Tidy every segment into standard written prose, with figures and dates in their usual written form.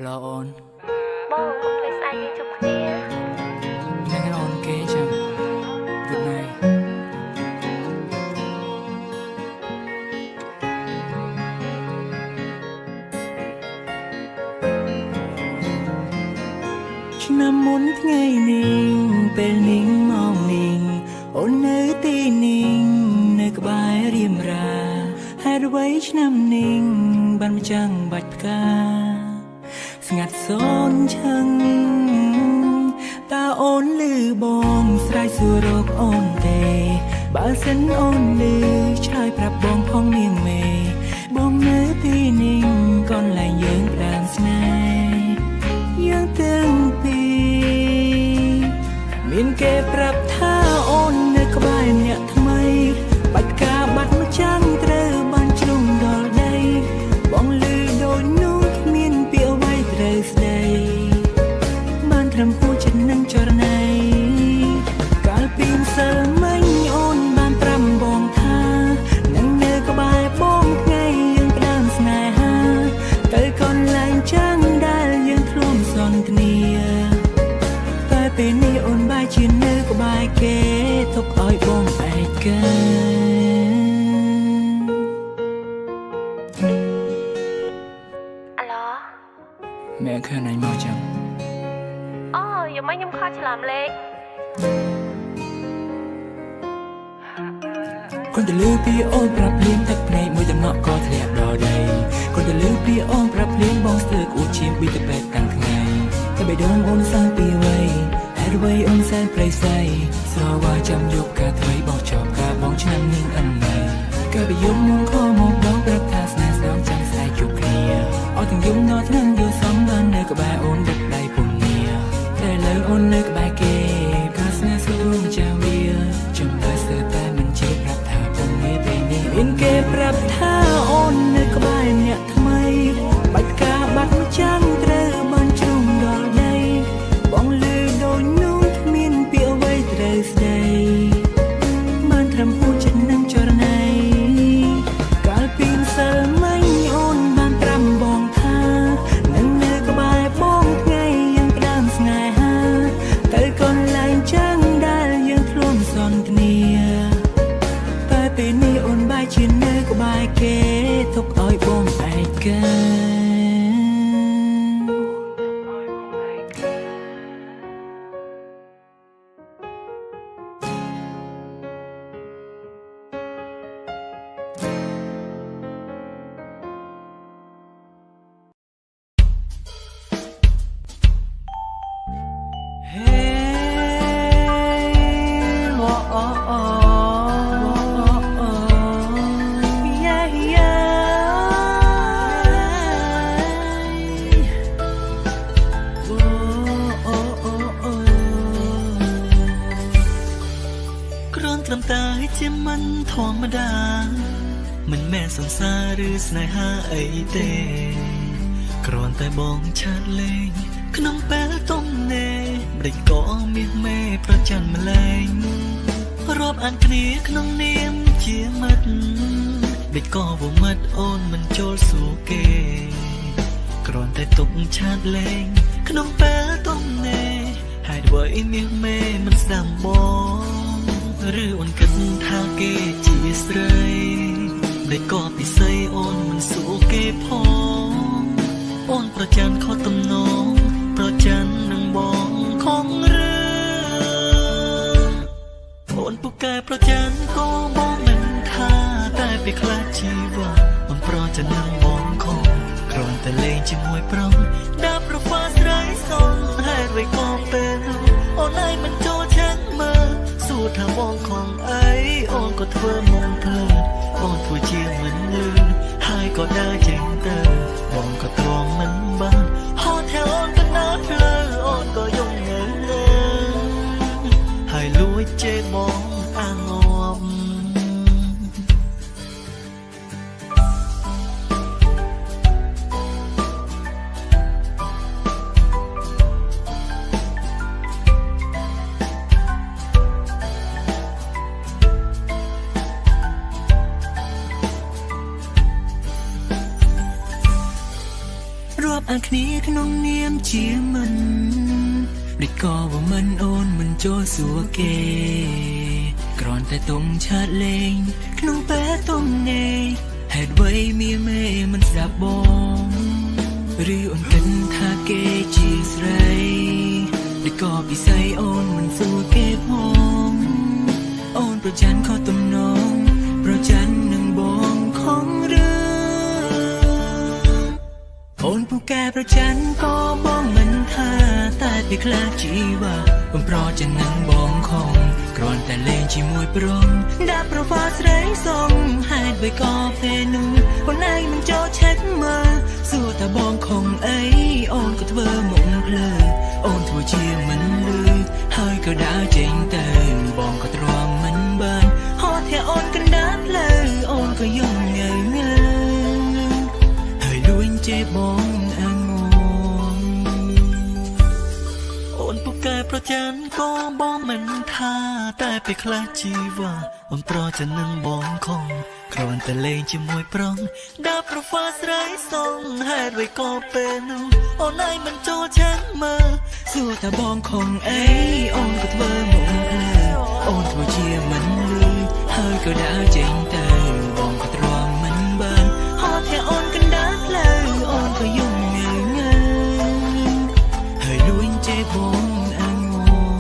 ឡូអូនបងកុំភ្លេចស្អែកយើងជួបគ្នាថ្ងៃអូនគេចាំ Good night ឆ្នាំមុនថ្ងៃនេះពេលនេះមកនេះអូននៅទីនេះនៅក្បែររៀមរាហេតុអ្វីឆ្នាំនេះបានមកចាំងបាច់ផ្កាស្ងាត់សូនឈឹងតើអូនឮបងស្រែកសួររកអូនទេបើសិនអូនឮឆ្លើយប្រាប់បងផងនាងមេបងនៅទីនេះកន្លែងយើងផ្ដើមស្នេហ៍យើងទាំងពីរមានគេប្រាប់ថាអូននៅក្បែរអ្នកថ្មីបាច់ការបាត់មកចាំងត្រូវបានជ្រុំដល់ដីបងឮដូចនោះគ្មានពាក្យអ្វីត្រូវស្ដីបានត្រឹមហួចចិត្តនឹងចរណៃកាលពីម្សិលមិញអូនបានប្រាប់បងថានឹងនៅក្បែរបងថ្ងៃយើងផ្ដើមស្នេហាទៅកន្លែងចាំងដែលយើងធ្លាប់សន្ទនាតែពេលនេះអូនបែរជានៅក្បែរគេទុកឲ្យបងឯកាអាឡូមែនឃើញណៃមកចឹងអូយ៉ាងម៉េចខ្ញុំខកច្រឡំលេខคนจะลือพี่โอนปรับเลี้ยงทักในมวยแต่เนาะก็ทะเลดอใดคนจะลือพี่โอนปรับเลี้ยงบองเสือกอูชิมบีแต่เป็ดตั้งไงแต่ไปโดนโอนสร้างปีไว้แอดไว้โอนแสนเปรย์ใสสรว่าจำยกกาถอยบอกชอบกาบองฉันนิ่งอันไหนก็ไปยกมุงข้อมองดอกประทาสนาสน้องจังสายจุกเคลียเอาถึงยมนอทั้งอยู่สองบ้านเนื้อกับใบโอนดักใดปุ่มเนียแต่เลยโอนเนื้อกับใบเก็บกาสนาสุดรุ่งจะเวียจำได้เสือแต่มันจีบรับមានគេប្រាប់ថាអូននៅក្បែរអ្នកថ្មីបាច់ការបាត់មកចាំងត្រូវបានជ្រុំដល់ដីបងឮដូចនោះគ្មានពាក្យអ្វីត្រូវស្ដីបានត្រឹមហួចចិត្តនឹងចរណៃកាលពីម្សិលមិញអូនបានប្រាប់បងថានឹងនៅក្បែរបងថ្ងៃយើងផ្ដើមស្នេហាទៅកន្លែងចាំងដែលយើងធ្លាប់សន្ទនាពេលនេះអូនបែរជានៅក្បែរគេទុកឲ្យបងឯកាត្រឹមតែជាមិនធម្មតាមិនមែនសង្សារឬស្នេហាអីទេគ្រាន់តែបងឆាតលេងក្នុងពេលទំនេរម្ដេចក៏មានមេប្រច័ណ្ឌម្លែងរាប់អានគ្នាក្នុងនាមជាមិត្តម្ដេចក៏វមិត្តអូនមិនចូលសួរគេគ្រាន់តែទុកឆាតលេងក្នុងពេលទំនេរហេតុអ្វីមានមេមិនស្ដាំបងឬអូនគិតថាគេជាស្រីតែក៏ពិសីអូនមិនសួរគេផងអូនប្រច័ណ្ឌខុសទំនងប្រច័ណ្ឌនឹងបងខំរឿងអូនពូកែប្រច័ណ្ឌក៏បងមិនថាតែពេលខ្លះជីវិតមិនប្រច័ណ្ឌនឹងបងខំគ្រាន់តែលេងជាមួយប្រុសដាប់ប្រផាស្រីសនហេតុអ្វីក៏ពេលអូនឯងមិនចូលឆាំងមើលសួរថាបងខំអីអូនក៏ធ្វើមុំភ្លើអូនធ្វើជាមិនលឺហើយក៏ដើរចេញទៅបងក៏ទ្រាំមិនបានហត់theoអូនក៏ដើរភ្លើអូនក៏យំនៅលើហើយលួចជេរបងអាងប់រ រាប់អានគ្នាក្នុងនាមជាមិនដូចក៏ว่าមិនអូនមិនចូលសួរគេគ្រាន់តែទុំឆាតលេងក្នុងពេលទុំនេហេតុអ្វីមាមេមិនស្ដាប់បងឬអូនគិតថាគេជាស្រីដូចក៏ពិស័យអូនមិនសួរគេផងអូនប្រច័ណ្ឌខុសទំនងប្រច័ណ្ឌនឹងបងខំរឿងអូនពូកែប្រច័ណ្ឌក៏បងមិនថាតែពីខ្លាចជីវ៉ាបំប្រច័ណ្ឌនឹងបងខំគ្រាន់តែលេងជាមួយប្រុងដាក់ប្រវត្តិស្រីសំហេតុបីក៏ពេលនោះអូនឯងមិនចូលឆែកមើលសួរថាបងខំអីអូនក៏ធ្វើមុខភ្លើអូនធ្វើជាមិនលឺហើយក៏ដើរចេញទៅបងក៏ទ្រាំមិនបានហត់តែអូនកណ្ដាលផ្លូវអូនក៏យំងើងើហើយលួចជេរបងអងងអូនពូកែប្រច័ណ្ឌក៏បងមិនថាតែពេលខ្លះជីវ៉ាអូនប្រច័ណ្ឌនឹងបងខំគ្រាន់តែលេងជាមួយប្រុងដាក់ប្រវត្តិស្រីសំហេតុអ្វីក៏ពេលនោះអូនឯងមិនចូលឆែកមើលសួរថាបងខំអីអូនក៏ធ្វើមុខភ្លើអូនធ្វើជាមិនលឺហើយក៏ដើរចេញទៅបងក៏ទ្រាំមិនបានហត់តែអូនកណ្ដាលផ្លូវអូនក៏យំងើងើហើយលួចជេរបងអងង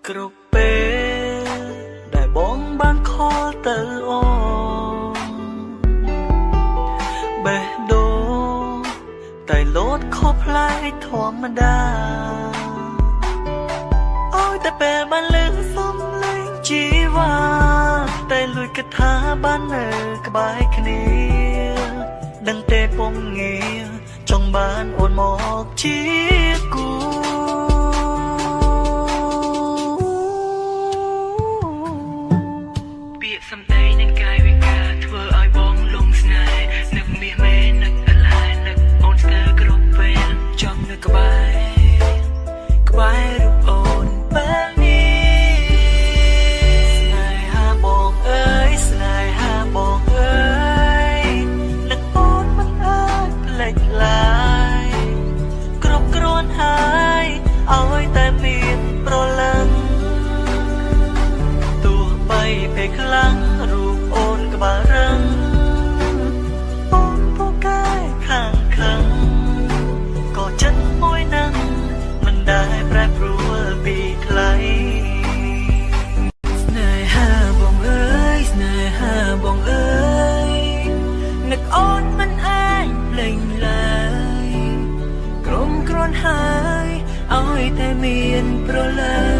គ្រប់ពេលដែលបងបានខលទៅអូនបេះដូងតែលោតខុសផ្លែធម្មតាអើយតែពេលបានលើសំលេងជីវ៉ាតែលួចគិតថាបាននៅក្បែរគ្នាដឹងទេពងងារចង់បានអូនមកជាគូសម្ដីនឹងកាយវិការធ្វើឲ្យបងលងស្នេហ៍នឹកមាសមេនឹកអាឡែនឹកអូនស្ទើរគ្រប់ពេលចង់នៅក្បែររូបអូនពេលនេះស្នេហាបងអើយស្នេហាបងអើយនឹកអូនមិនអាចភ្លេចឡើយគ្រប់គ្រាន់ហើយ នប្រលើ